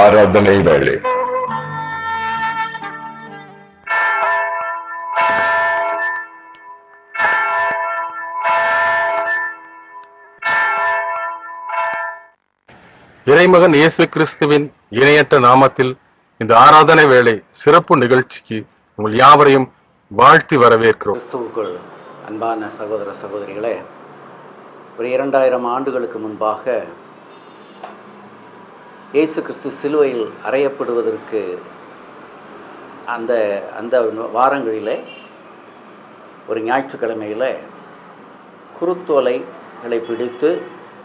ஆராதனை வேளை. இறைமகன் இயேசு கிறிஸ்துவின் இணையற்ற நாமத்தில் இந்த ஆராதனை வேளை சிறப்பு நிகழ்ச்சிக்கு உங்கள் யாவரையும் வாழ்த்தி வரவேற்கிறோம். கிறிஸ்துவுக்குள் அன்பான சகோதர சகோதரிகளே, ஒரு 2000 ஆண்டுகளுக்கு முன்பாக இயேசு கிறிஸ்து சிலுவையில் அறையப்படுவதற்கு அந்த அந்த வாரங்களிலே ஒரு ஞாயிற்றுக்கிழமையில் குருத்தோலைகளை பிடித்து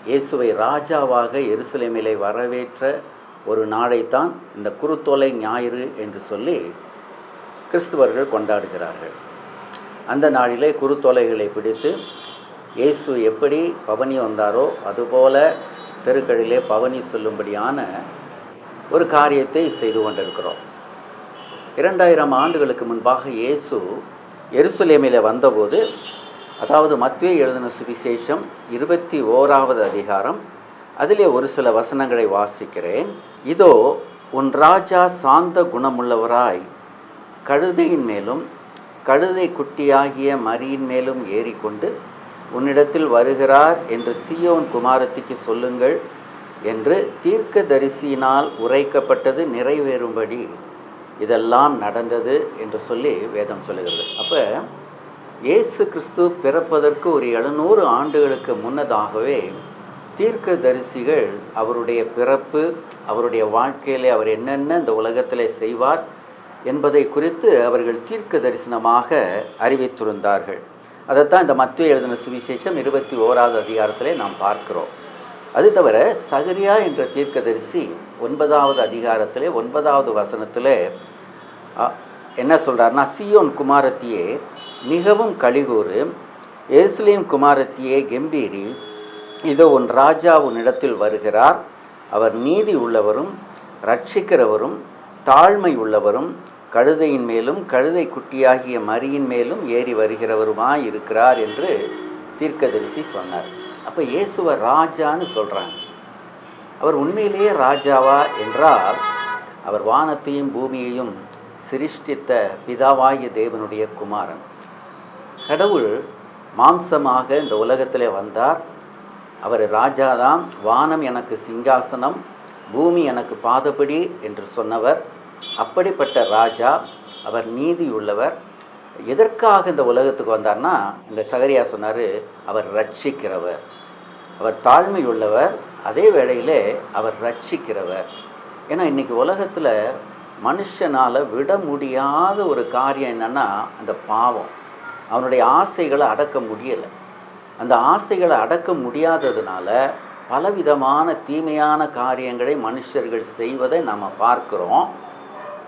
இயேசுவை ராஜாவாக எருசலேமிலே வரவேற்ற ஒரு நாளைத்தான் இந்த குருத்தோலை ஞாயிறு என்று சொல்லி கிறிஸ்துவர்கள் கொண்டாடுகிறார்கள். அந்த நாளிலே குருத்தோலைகளை பிடித்து இயேசு எப்படி பவனி வந்தாரோ அதுபோல தெருக்களிலே பவனி சொல்லும்படியான ஒரு காரியத்தை செய்து கொண்டிருக்கிறோம். 2000 ஆண்டுகளுக்கு முன்பாக இயேசு எருசலேமிலே வந்தபோது, அதாவது மத்தேயு எழுதின சுவிசேஷம் 21வது அதிகாரம், அதிலே ஒரு சில வசனங்களை வாசிக்கிறேன். இதோ உன் ராஜா சாந்த குணமுள்ளவராய் கழுதையின் மேலும் கழுதை குட்டியாகிய மரியின் மேலும் ஏறிக்கொண்டு உன்னிடத்தில் வருகிறார் என்று சீயோன் குமாரத்திக்கு சொல்லுங்கள் என்று தீர்க்கதரிசியினால் உரைக்கப்பட்டது நிறைவேறும்படி இதெல்லாம் நடந்தது என்று சொல்லி வேதம் சொல்லுகிறது. அப்போ இயேசு கிறிஸ்து பிறப்பதற்கு ஒரு 700 ஆண்டுகளுக்கு முன்னதாகவே தீர்க்கதரிசிகள் அவருடைய பிறப்பு, அவருடைய வாழ்க்கையிலே அவர் என்னென்ன இந்த உலகத்திலே செய்வார் என்பதை குறித்து அவர்கள் தீர்க்க தரிசனமாக அறிவித்திருந்தார்கள். அதைத்தான் இந்த மத்தேயு எழுதின சுவிசேஷம் 21வது அதிகாரத்திலே நாம் பார்க்கிறோம். அது தவிர சகரியா என்ற தீர்க்கதரிசி 9வது அதிகாரத்திலே 9வது வசனத்திலே என்ன சொல்கிறார்னா, சீயோன் குமாரத்தியே மிகவும் கலிகூறு, எருசலேம் குமாரத்தியே கெம்பீரி, இதோ உன் ராஜா உன்னிடத்தில் வருகிறார், அவர் நீதி உள்ளவரும் ரட்சிக்கிறவரும் தாழ்மை உள்ளவரும் கழுதையின் மேலும் கழுதை குட்டியாகிய மரியின் மேலும் ஏறி வருகிறவருமாய் இருக்கிறார் என்று தீர்க்கதரிசி சொன்னார். அப்போ இயேசுவை ராஜான்னு சொல்கிறாங்க. அவர் உண்மையிலேயே ராஜாவா என்றால், அவர் வானத்தையும் பூமியையும் சிருஷ்டித்த பிதாவாகிய தேவனுடைய குமாரன். கடவுள் மாம்சமாக இந்த உலகத்திலே வந்தார். அவர் ராஜாதான். வானம் எனக்கு சிங்காசனம், பூமி எனக்கு பாதபடி என்று சொன்னவர். அப்படிப்பட்ட ராஜா, அவர் நீதி உள்ளவர். எதற்காக இந்த உலகத்துக்கு வந்தார்னா, இந்த சகரியா சொன்னார், அவர் ரட்சிக்கிறவர், அவர் தாழ்மை உள்ளவர், அதே வேளையிலே அவர் ரட்சிக்கிறவர். ஏன்னா இன்றைக்கி உலகத்தில் மனுஷனால் விட முடியாத ஒரு காரியம் என்னென்னா அந்த பாவம். அவனுடைய ஆசைகளை அடக்க முடியலை. அந்த ஆசைகளை அடக்க முடியாததுனால பலவிதமான தீமையான காரியங்களை மனுஷர்கள் செய்வதை நம்ம பார்க்குறோம்.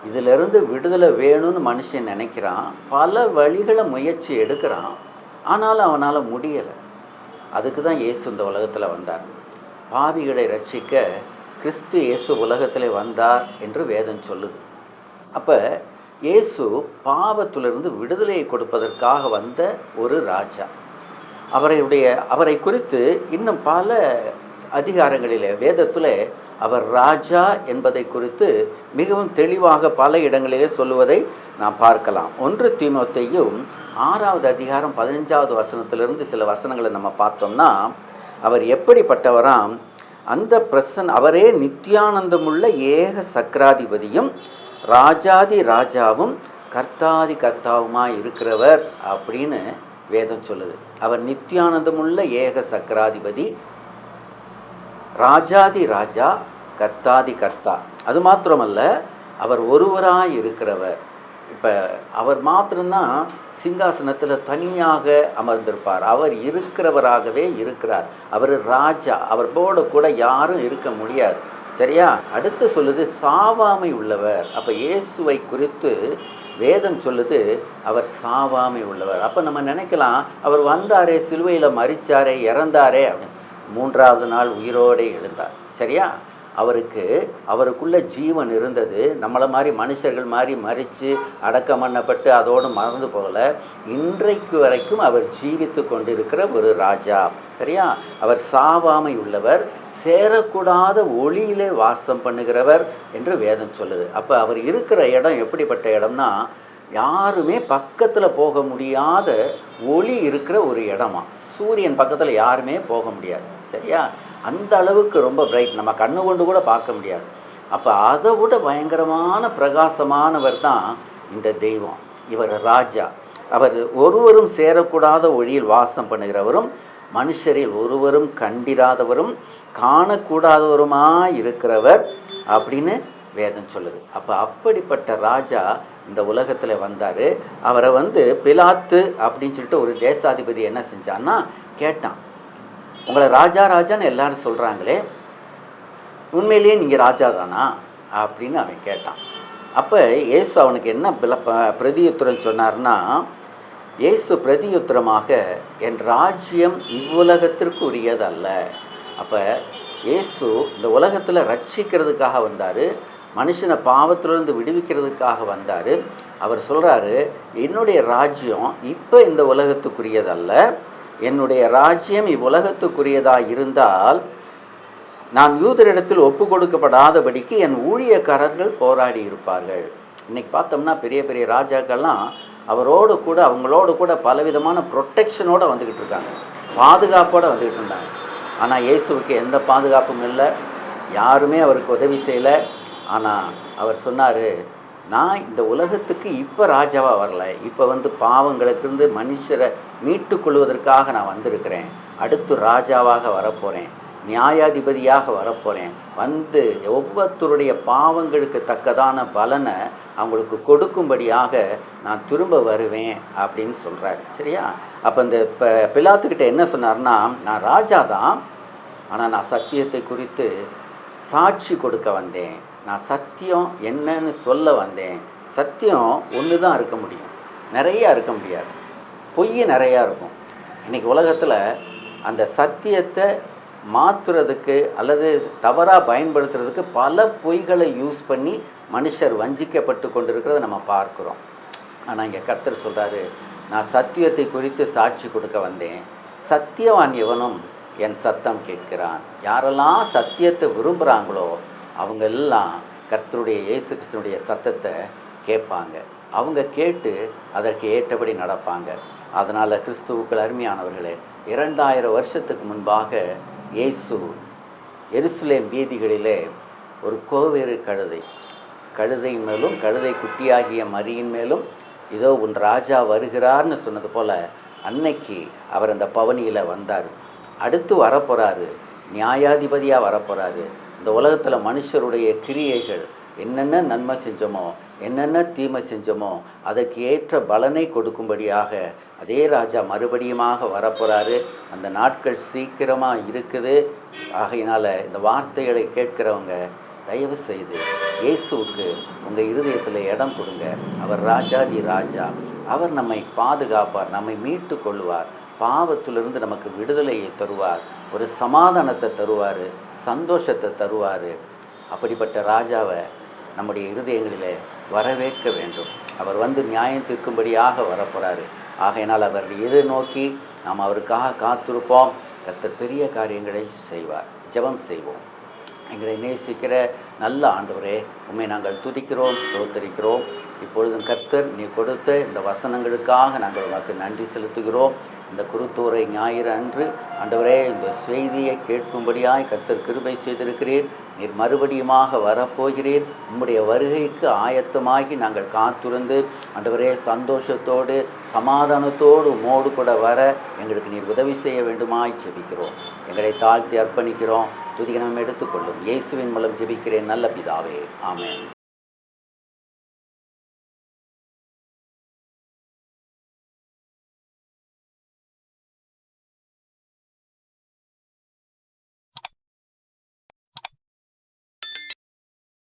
இதிலிருந்து விடுதலை வேணும்னு மனுஷன் நினைக்கிறான், பல வழிகளை முயற்சி எடுக்கிறான், ஆனாலும் அவனால் முடியலை. அதுக்கு தான் இயேசு இந்த உலகத்தில் வந்தார். பாவிகளை ரட்சிக்க கிறிஸ்து இயேசு உலகத்தில் வந்தார் என்று வேதம் சொல்லுது. அப்போ இயேசு பாவத்திலிருந்து விடுதலையை கொடுப்பதற்காக வந்த ஒரு ராஜா. அவரை குறித்து இன்னும் பல அதிகாரங்களிலே வேதத்தில் அவர் ராஜா என்பதை குறித்து மிகவும் தெளிவாக பல இடங்களிலே சொல்லுவதை நாம் பார்க்கலாம். 1 தீமோத்தேயு 6வது அதிகாரம் 15வது வசனத்திலிருந்து சில வசனங்களை நம்ம பார்த்தோம்னா, அவர் எப்படிப்பட்டவராம், அந்த அவரே நித்தியானந்தமுள்ள ஏக சக்கராதிபதியும் ராஜாதி ராஜாவும் கர்த்தாதி கர்த்தாவுமாய் இருக்கிறவர் அப்படின்னு வேதம் சொல்லுது. அவர் நித்தியானந்தமுள்ள ஏக சக்கராதிபதி, ராஜாதி ராஜா, கர்த்தாதி கர்த்தா. அது மாத்திரமல்ல, அவர் ஒருவராய் இருக்கிறவர். இப்போ அவர் மாத்திரம்தான் சிங்காசனத்தில் தனியாக அமர்ந்திருப்பார். அவர் இருக்கிறவராகவே இருக்கிறார். அவர் ராஜா. அவர் கூட யாரும் இருக்க முடியாது. சரியா? அடுத்து சொல்லுது சாவாமை உள்ளவர். அப்போ இயேசுவை குறித்து வேதம் சொல்லுது அவர் சாவாமை உள்ளவர். அப்போ நம்ம நினைக்கலாம், அவர் வந்தாரே, சிலுவையில் மரிச்சாரே, இறந்தாரே அப்படின்னு. 3வது நாள் உயிரோடு எழுந்தார். சரியா? அவருக்குள்ள ஜீவன் இருந்தது. நம்மளை மாதிரி மனுஷர்கள் மாதிரி மரித்து அடக்கம் பண்ணப்பட்டு அதோடு மறந்து போகலை. இன்றைக்கு வரைக்கும் அவர் ஜீவித்து கொண்டிருக்கிற ஒரு ராஜா. சரியா? அவர் சாவாமை உள்ளவர், சேரக்கூடாத ஒளியிலே வாசம் பண்ணுகிறவர் என்று வேதம் சொல்லுது. அப்போ அவர் இருக்கிற இடம் எப்படிப்பட்ட இடம்னா, யாருமே பக்கத்தில் போக முடியாத ஒளி இருக்கிற ஒரு இடமா. சூரியன் பக்கத்தில் யாருமே போக முடியாது. சரியா? அந்த அளவுக்கு ரொம்ப பிரைட், நம்ம கண்ணு கொண்டு கூட பார்க்க முடியாது. அப்போ அதை விட பயங்கரமான பிரகாசமானவர் தான் இந்த தெய்வம். இவர் ராஜா. அவர் ஒருவரும் சேரக்கூடாத ஒளியில் வாசம் பண்ணுகிறவரும், மனுஷரில் ஒருவரும் கண்டிராதவரும் காணக்கூடாதவருமாய் இருக்கிறவர் அப்படின்னு வேதம் சொல்லுது. அப்போ அப்படிப்பட்ட ராஜா இந்த உலகத்தில் வந்தார். அவரை பிலாத்து அப்படின்னு சொல்லிட்டு ஒரு தேசாதிபதி என்ன செஞ்சான்னா கேட்டான், உங்களை ராஜா ராஜான்னு எல்லாரும் சொல்கிறாங்களே, உண்மையிலேயே நீங்கள் ராஜா தானா அப்படின்னு அவன் கேட்டான். அப்போ இயேசு அவனுக்கு என்ன பிரதியுத்தரம் சொன்னார்னா, இயேசு பிரதியுத்தரமாக, என் ராஜ்யம் இவ்வுலகத்திற்கு உரியதல்ல. அப்போ இயேசு இந்த உலகத்தில் ரட்சிக்கிறதுக்காக வந்தார், மனுஷனை பாவத்திலிருந்து விடுவிக்கிறதுக்காக வந்தார். அவர் சொல்கிறாரு, என்னுடைய ராஜ்யம் இப்போ இந்த உலகத்துக்குரியதல்ல, என்னுடைய ராஜ்யம் இவ்வுலகத்துக்குரியதாக இருந்தால் நான் யூதரிடத்தில் ஒப்பு கொடுக்கப்படாதபடிக்கு என் ஊழியக்காரர்கள் போராடி இருப்பார்கள். இன்றைக்கி பார்த்தோம்னா பெரிய பெரிய ராஜாக்கள்லாம் அவங்களோடு கூட பலவிதமான ப்ரொட்டெக்ஷனோடு வந்துக்கிட்டு இருக்காங்க, பாதுகாப்போடு வந்துக்கிட்டு இருந்தாங்க. ஆனால் இயேசுவுக்கு எந்த பாதுகாப்பும் இல்லை, யாருமே அவருக்கு உதவி செய்யலை. ஆனால் அவர் சொன்னார், நான் இந்த உலகத்துக்கு இப்போ ராஜாவாக வரல, இப்போ பாவங்களுக்கிருந்து மனுஷரை மீட்டு கொள்வதற்காக நான் வந்திருக்கிறேன். அடுத்து ராஜாவாக வரப்போகிறேன், நியாயாதிபதியாக வரப்போகிறேன். ஒவ்வொருத்தருடைய பாவங்களுக்கு தக்கதான பலனை அவங்களுக்கு கொடுக்கும்படியாக நான் திரும்ப வருவேன் அப்படின்னு சொல்கிறாரு. சரியா? அப்போ இந்த பிலாத்துக்கிட்ட என்ன சொன்னார்னா, நான் ராஜா தான், ஆனால் நான் சத்தியத்தை குறித்து சாட்சி கொடுக்க வந்தேன், நான் சத்தியம் என்னன்னு சொல்ல வந்தேன். சத்தியம் ஒன்று தான் இருக்க முடியும், நிறையா இருக்க முடியாது. பொய் நிறையா இருக்கும். இன்றைக்கி உலகத்தில் அந்த சத்தியத்தை மாற்றுறதுக்கு அல்லது தவறாக பயன்படுத்துறதுக்கு பல பொய்களை யூஸ் பண்ணி மனுஷர் வஞ்சிக்கப்பட்டு கொண்டிருக்கிறத நம்ம பார்க்குறோம். ஆனால் இங்கே கர்த்தர் சொல்கிறாரு, நான் சத்தியத்தை குறித்து சாட்சி கொடுக்க வந்தேன், சத்தியவான் எவனும் என் சத்தம் கேட்கிறான். யாரெல்லாம் சத்தியத்தை விரும்புகிறாங்களோ அவங்க எல்லாம் கர்த்தருடைய இயேசு கிறிஸ்துனுடைய சத்தத்தை கேட்பாங்க. அவங்க கேட்டு அதற்கு ஏற்றபடி நடப்பாங்க. அதனால் கிறிஸ்துவுக்கள் அருமையானவர்களே, 2000 வருஷத்துக்கு முன்பாக இயேசு எருசலேம் வீதிகளிலே ஒரு கோவேறு கழுதையின் மேலும் கழுதை குட்டியாகிய மரியின் மேலும் இதோ உன் ராஜா வருகிறார்னு சொன்னது போல் அன்னைக்கு அவர் அந்த பவனியில் வந்தார். அடுத்து வரப்போகிறாரு, நியாயாதிபதியாக வரப்போகிறாரு. இந்த உலகத்தில் மனுஷருடைய கிரியைகள் என்னென்ன நன்மை செஞ்சோமோ என்னென்ன தீமை செஞ்சோமோ அதற்கு ஏற்ற பலனை கொடுக்கும்படியாக அதே ராஜா மறுபடியுமாக வரப்போகிறாரு. அந்த நாட்கள் சீக்கிரமாக இருக்குது. ஆகையினால் இந்த வார்த்தைகளை கேட்குறவங்க தயவு செய்து இயேசுவுக்கு உங்கள் இருதயத்தில் இடம் கொடுங்க. அவர் ராஜாதி ராஜா, அவர் நம்மை பாதுகாப்பார், நம்மை மீட்டு கொள்வார், பாவத்திலிருந்து நமக்கு விடுதலையை தருவார், ஒரு சமாதானத்தை தருவார், சந்தோஷத்தை தருவார். அப்படிப்பட்ட ராஜாவை நம்முடைய இருதயங்களிலே வரவேற்க வேண்டும். அவர் நியாயம் தீர்க்கும்படியாக வரப்போகிறாரு. ஆகையினால் அவர் எதிர்நோக்கி நாம் அவருக்காக காத்திருப்போம். கர்த்தர் பெரிய காரியங்களை செய்வார். ஜெபம் செய்வோம். எங்களை நேசிக்கிற நல்ல ஆண்டவரே, உம்மை நாங்கள் துதிக்கிறோம், ஸ்தோத்தரிக்கிறோம். இப்பொழுதும் கர்த்தர் நீ கொடுத்த இந்த வசனங்களுக்காக நாங்கள் உனக்கு நன்றி செலுத்துகிறோம். இந்த குருத்தூரை ஞாயிறு அன்று ஆண்டவரே இந்த செய்தியை கேட்கும்படியாய் கர்த்தர் கிருபை செய்திருக்கிறீர். நீர் மறுபடியுமாக வரப்போகிறீர். உம்முடைய வருகைக்கு ஆயத்தமாகி நாங்கள் காத்திருந்து ஆண்டவரே சந்தோஷத்தோடு சமாதானத்தோடு உம்மோடு கூட வர எங்களுக்கு நீர் உதவி செய்ய வேண்டுமாய் ஜெபிக்கிறோம். எங்களை தாழ்த்தி அர்ப்பணிக்கிறோம். துதிகனம் எடுத்துக்கொள்ளும். இயேசுவின் மூலம் ஜெபிக்கிறேன் நல்ல பிதாவே, ஆமென்.